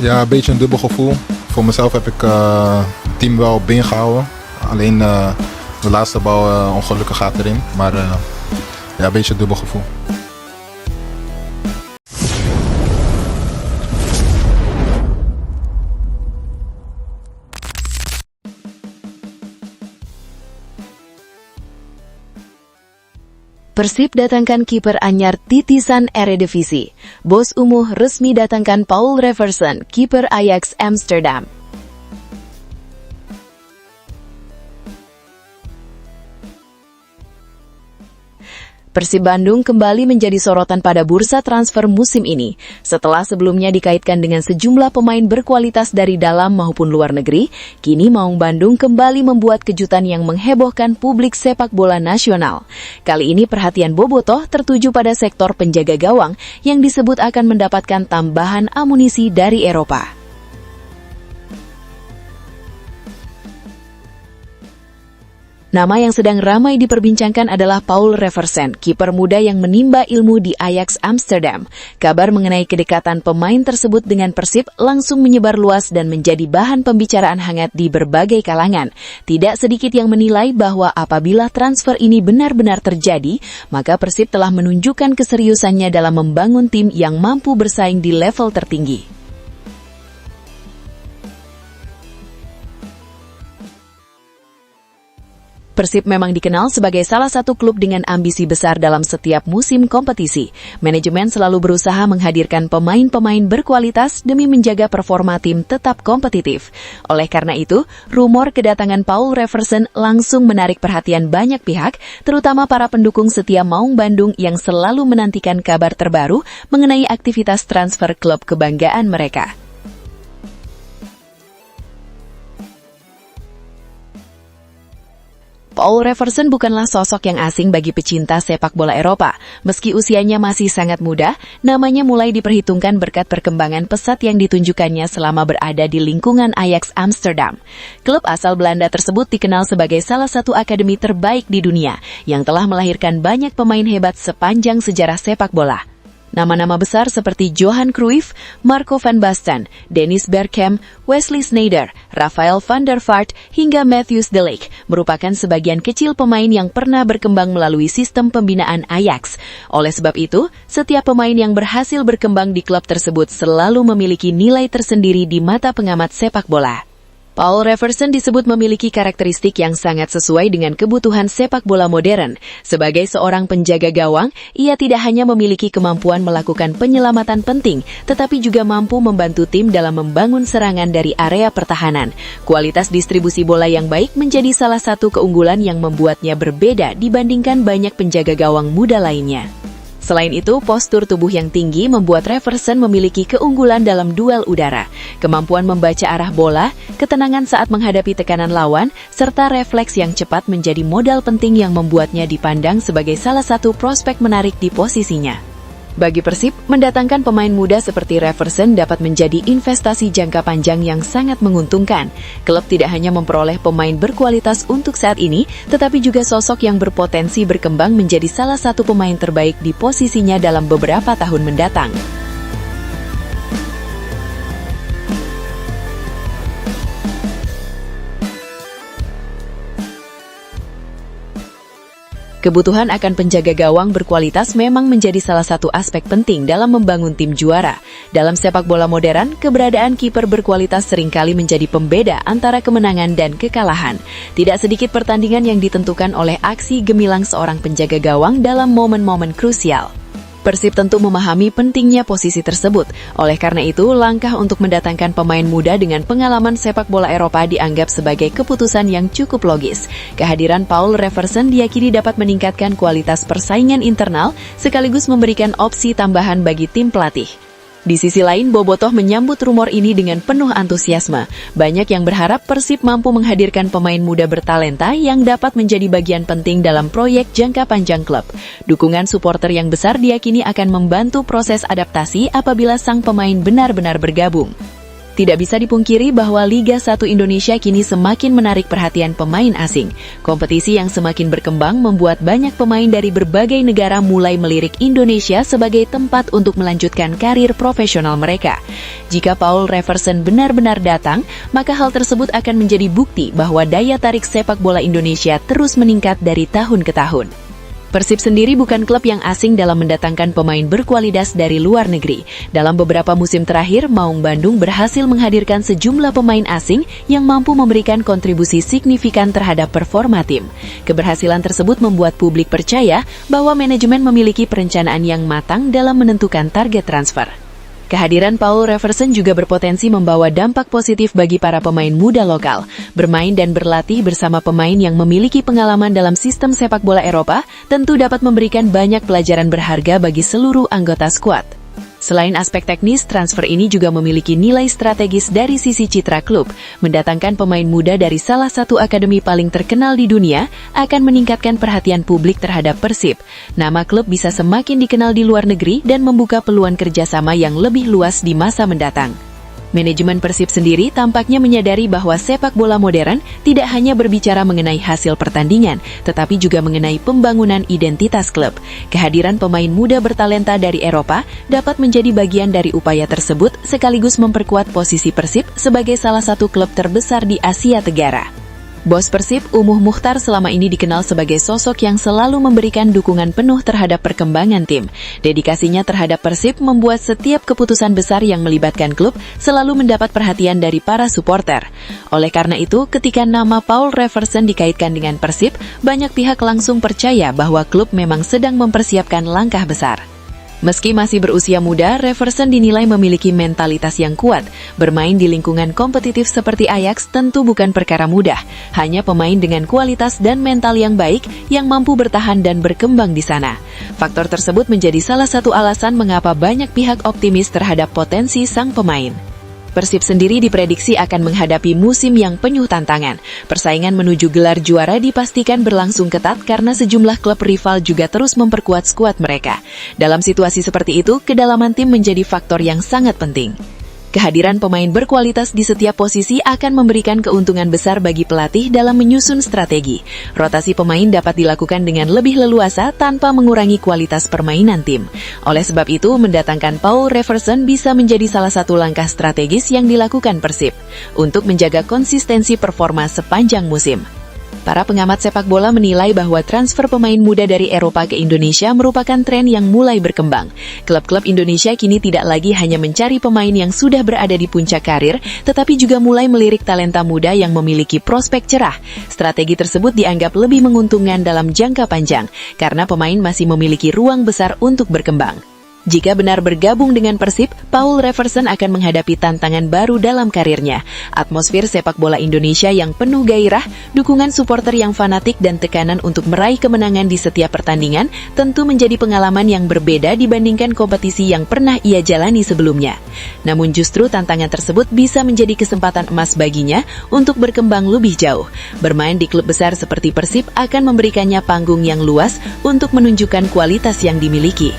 Ja, een beetje een dubbel gevoel. Voor mezelf heb ik het team wel binnengehouden. Alleen de laatste bal ongelukkig gaat erin. Maar ja, een beetje een dubbel gevoel. Persib datangkan kiper anyar titisan Eredivisie. Bos Umuh resmi datangkan Paul Reversen, kiper Ajax Amsterdam. Persib Bandung kembali menjadi sorotan pada bursa transfer musim ini. Setelah sebelumnya dikaitkan dengan sejumlah pemain berkualitas dari dalam maupun luar negeri, kini Maung Bandung kembali membuat kejutan yang menghebohkan publik sepak bola nasional. Kali ini perhatian Bobotoh tertuju pada sektor penjaga gawang yang disebut akan mendapatkan tambahan amunisi dari Eropa. Nama yang sedang ramai diperbincangkan adalah Paul Reversen, kiper muda yang menimba ilmu di Ajax Amsterdam. Kabar mengenai kedekatan pemain tersebut dengan Persib langsung menyebar luas dan menjadi bahan pembicaraan hangat di berbagai kalangan. Tidak sedikit yang menilai bahwa apabila transfer ini benar-benar terjadi, maka Persib telah menunjukkan keseriusannya dalam membangun tim yang mampu bersaing di level tertinggi. Persib memang dikenal sebagai salah satu klub dengan ambisi besar dalam setiap musim kompetisi. Manajemen selalu berusaha menghadirkan pemain-pemain berkualitas demi menjaga performa tim tetap kompetitif. Oleh karena itu, rumor kedatangan Paul Reversen langsung menarik perhatian banyak pihak, terutama para pendukung setia Maung Bandung yang selalu menantikan kabar terbaru mengenai aktivitas transfer klub kebanggaan mereka. Paul Reversen bukanlah sosok yang asing bagi pecinta sepak bola Eropa. Meski usianya masih sangat muda, namanya mulai diperhitungkan berkat perkembangan pesat yang ditunjukkannya selama berada di lingkungan Ajax Amsterdam. Klub asal Belanda tersebut dikenal sebagai salah satu akademi terbaik di dunia, yang telah melahirkan banyak pemain hebat sepanjang sejarah sepak bola. Nama-nama besar seperti Johan Cruyff, Marco van Basten, Dennis Bergkamp, Wesley Sneijder, Rafael van der Vaart, hingga Matthijs de Ligt merupakan sebagian kecil pemain yang pernah berkembang melalui sistem pembinaan Ajax. Oleh sebab itu, setiap pemain yang berhasil berkembang di klub tersebut selalu memiliki nilai tersendiri di mata pengamat sepak bola. Paul Reversen disebut memiliki karakteristik yang sangat sesuai dengan kebutuhan sepak bola modern. Sebagai seorang penjaga gawang, ia tidak hanya memiliki kemampuan melakukan penyelamatan penting, tetapi juga mampu membantu tim dalam membangun serangan dari area pertahanan. Kualitas distribusi bola yang baik menjadi salah satu keunggulan yang membuatnya berbeda dibandingkan banyak penjaga gawang muda lainnya. Selain itu, postur tubuh yang tinggi membuat Reversen memiliki keunggulan dalam duel udara. Kemampuan membaca arah bola, ketenangan saat menghadapi tekanan lawan, serta refleks yang cepat menjadi modal penting yang membuatnya dipandang sebagai salah satu prospek menarik di posisinya. Bagi Persib, mendatangkan pemain muda seperti Reversen dapat menjadi investasi jangka panjang yang sangat menguntungkan. Klub tidak hanya memperoleh pemain berkualitas untuk saat ini, tetapi juga sosok yang berpotensi berkembang menjadi salah satu pemain terbaik di posisinya dalam beberapa tahun mendatang. Kebutuhan akan penjaga gawang berkualitas memang menjadi salah satu aspek penting dalam membangun tim juara. Dalam sepak bola modern, keberadaan kiper berkualitas seringkali menjadi pembeda antara kemenangan dan kekalahan. Tidak sedikit pertandingan yang ditentukan oleh aksi gemilang seorang penjaga gawang dalam momen-momen krusial. Persib tentu memahami pentingnya posisi tersebut. Oleh karena itu, langkah untuk mendatangkan pemain muda dengan pengalaman sepak bola Eropa dianggap sebagai keputusan yang cukup logis. Kehadiran Paul Reversen diyakini dapat meningkatkan kualitas persaingan internal, sekaligus memberikan opsi tambahan bagi tim pelatih. Di sisi lain, Bobotoh menyambut rumor ini dengan penuh antusiasme. Banyak yang berharap Persib mampu menghadirkan pemain muda bertalenta yang dapat menjadi bagian penting dalam proyek jangka panjang klub. Dukungan supporter yang besar diyakini akan membantu proses adaptasi apabila sang pemain benar-benar bergabung. Tidak bisa dipungkiri bahwa Liga 1 Indonesia kini semakin menarik perhatian pemain asing. Kompetisi yang semakin berkembang membuat banyak pemain dari berbagai negara mulai melirik Indonesia sebagai tempat untuk melanjutkan karir profesional mereka. Jika Paul Reverson benar-benar datang, maka hal tersebut akan menjadi bukti bahwa daya tarik sepak bola Indonesia terus meningkat dari tahun ke tahun. Persib sendiri bukan klub yang asing dalam mendatangkan pemain berkualitas dari luar negeri. Dalam beberapa musim terakhir, Maung Bandung berhasil menghadirkan sejumlah pemain asing yang mampu memberikan kontribusi signifikan terhadap performa tim. Keberhasilan tersebut membuat publik percaya bahwa manajemen memiliki perencanaan yang matang dalam menentukan target transfer. Kehadiran Paul Reverson juga berpotensi membawa dampak positif bagi para pemain muda lokal. Bermain dan berlatih bersama pemain yang memiliki pengalaman dalam sistem sepak bola Eropa tentu dapat memberikan banyak pelajaran berharga bagi seluruh anggota skuad. Selain aspek teknis, transfer ini juga memiliki nilai strategis dari sisi citra klub. Mendatangkan pemain muda dari salah satu akademi paling terkenal di dunia akan meningkatkan perhatian publik terhadap Persib. Nama klub bisa semakin dikenal di luar negeri dan membuka peluang kerjasama yang lebih luas di masa mendatang. Manajemen Persib sendiri tampaknya menyadari bahwa sepak bola modern tidak hanya berbicara mengenai hasil pertandingan, tetapi juga mengenai pembangunan identitas klub. Kehadiran pemain muda bertalenta dari Eropa dapat menjadi bagian dari upaya tersebut sekaligus memperkuat posisi Persib sebagai salah satu klub terbesar di Asia Tenggara. Bos Persib, Umuh Mukhtar, selama ini dikenal sebagai sosok yang selalu memberikan dukungan penuh terhadap perkembangan tim. Dedikasinya terhadap Persib membuat setiap keputusan besar yang melibatkan klub selalu mendapat perhatian dari para supporter. Oleh karena itu, ketika nama Paul Reverson dikaitkan dengan Persib, banyak pihak langsung percaya bahwa klub memang sedang mempersiapkan langkah besar. Meski masih berusia muda, Reverson dinilai memiliki mentalitas yang kuat. Bermain di lingkungan kompetitif seperti Ajax tentu bukan perkara mudah. Hanya pemain dengan kualitas dan mental yang baik yang mampu bertahan dan berkembang di sana. Faktor tersebut menjadi salah satu alasan mengapa banyak pihak optimis terhadap potensi sang pemain. Persib sendiri diprediksi akan menghadapi musim yang penuh tantangan. Persaingan menuju gelar juara dipastikan berlangsung ketat karena sejumlah klub rival juga terus memperkuat skuad mereka. Dalam situasi seperti itu, kedalaman tim menjadi faktor yang sangat penting. Kehadiran pemain berkualitas di setiap posisi akan memberikan keuntungan besar bagi pelatih dalam menyusun strategi. Rotasi pemain dapat dilakukan dengan lebih leluasa tanpa mengurangi kualitas permainan tim. Oleh sebab itu, mendatangkan Paul Reverson bisa menjadi salah satu langkah strategis yang dilakukan Persib untuk menjaga konsistensi performa sepanjang musim. Para pengamat sepak bola menilai bahwa transfer pemain muda dari Eropa ke Indonesia merupakan tren yang mulai berkembang. Klub-klub Indonesia kini tidak lagi hanya mencari pemain yang sudah berada di puncak karir, tetapi juga mulai melirik talenta muda yang memiliki prospek cerah. Strategi tersebut dianggap lebih menguntungkan dalam jangka panjang, karena pemain masih memiliki ruang besar untuk berkembang. Jika benar bergabung dengan Persib, Paul Reverson akan menghadapi tantangan baru dalam karirnya. Atmosfer sepak bola Indonesia yang penuh gairah, dukungan supporter yang fanatik dan tekanan untuk meraih kemenangan di setiap pertandingan tentu menjadi pengalaman yang berbeda dibandingkan kompetisi yang pernah ia jalani sebelumnya. Namun justru tantangan tersebut bisa menjadi kesempatan emas baginya untuk berkembang lebih jauh. Bermain di klub besar seperti Persib akan memberikannya panggung yang luas untuk menunjukkan kualitas yang dimiliki.